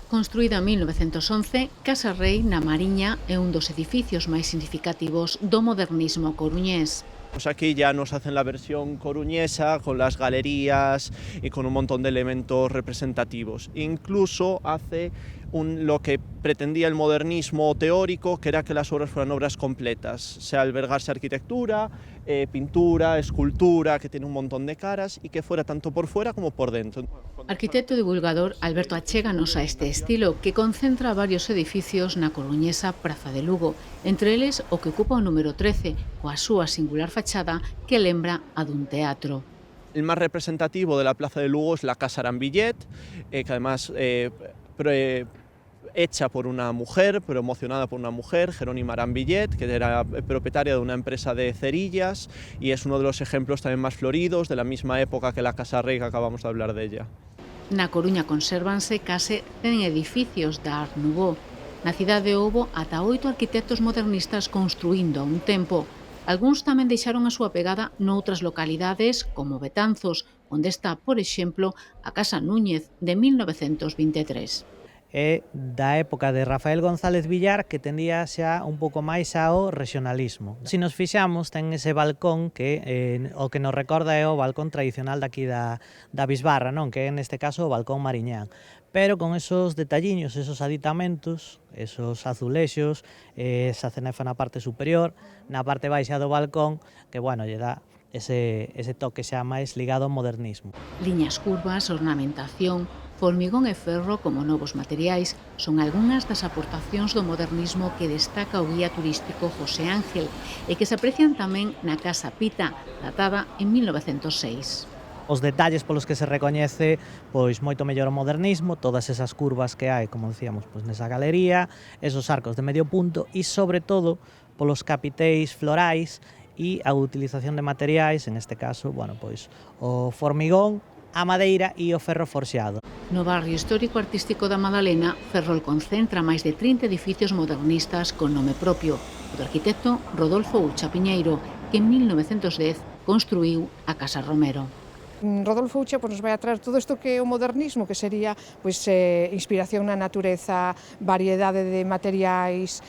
Construída en 1911, Casa Rei na Mariña é un dos edificios máis significativos do modernismo coruñés. Pues aquí ya nos hacen la versión coruñesa con las galerías y con un montón de elementos representativos. Incluso hace lo que pretendía el modernismo teórico, que era que las obras fueran obras completas, sea albergarse arquitectura, pintura, escultura, que tiene un montón de caras y que fuera tanto por fuera como por dentro. Arquitecto e divulgador Alberto achéganos a este estilo que concentra varios edificios na coruñesa Praza de Lugo, entre eles o que ocupa o número 13, coa súa singular fachada que lembra a dun teatro. El más representativo de la Plaza de Lugo es la Casa Arambillet, que además hecha por una mujer, promocionada por una mujer, Jerónima Arambillet, que era propietaria de una empresa de cerillas y es uno de los ejemplos también más floridos de la misma época que la Casa Rei, que acabamos de hablar de ella. Na Coruña consérvanse case 100 edificios da Art Nouveau. Na cidade houbo ata 8 arquitectos modernistas construíndo a un tempo. Algúns tamén deixaron a súa pegada noutras localidades, como Betanzos, onde está, por exemplo, a Casa Núñez, de 1923. É da época de Rafael González Villar, que tendía xa un pouco máis ao regionalismo. Se nos fixamos, ten ese balcón que o que nos recorda é o balcón tradicional daqui da Bisbarra, non? Que é neste caso o balcón mariñán. Pero con esos detalliños, esos aditamentos, esos azulexos, esa cenefa na parte superior, na parte baixa do balcón, que, bueno, lle dá ese toque xa máis ligado ao modernismo. Liñas curvas, ornamentación, formigón e ferro como novos materiais son algunhas das aportacións do modernismo que destaca o guía turístico José Ángel e que se aprecian tamén na Casa Pita, datada en 1906. Os detalles polos que se recoñece pois moito mellor o modernismo, todas esas curvas que hai, como decíamos, pois nesa galería, esos arcos de medio punto e sobre todo polos capiteis florais e a utilización de materiais, en este caso, bueno, pois o formigón, a madeira e o ferro forxado. No barrio histórico artístico da Madalena, Ferrol concentra máis de 30 edificios modernistas con nome propio, o do arquitecto Rodolfo Ucha Piñeiro, que en 1910 construíu a Casa Romero. Rodolfo Ucha nos vai a traer todo isto que é o modernismo, que sería inspiración na natureza, variedade de materiais,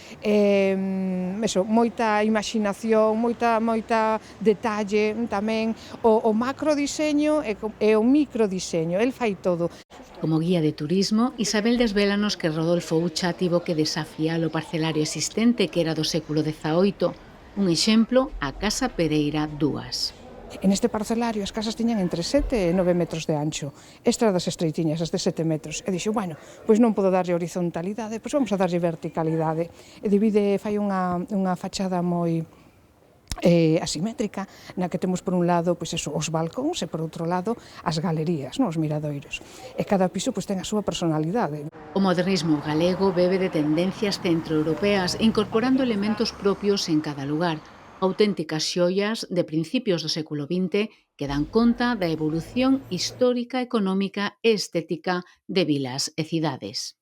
moita imaxinación, moita detalle tamén, o macrodiseño e o microdiseño, el fai todo. Como guía de turismo, Isabel desvélanos que Rodolfo Ucha tivo que desafiar o parcelario existente que era do século XVIII. Un exemplo, a Casa Pereira 2. En este parcelario as casas tiñan entre 7 e 9 metros de ancho. Esta das estreitiñas, as de 7 metros. E dixo, bueno, pois non podo darlle horizontalidade, pois vamos a darlle verticalidade. E fai unha fachada moi asimétrica, na que temos por un lado pois eso, os balcóns e por outro lado as galerías, os miradoiros. E cada piso pois ten a súa personalidade. O modernismo galego bebe de tendencias centroeuropeas, incorporando elementos propios en cada lugar, auténticas xoias de principios do século XX que dan conta da evolución histórica, económica e estética de vilas e cidades.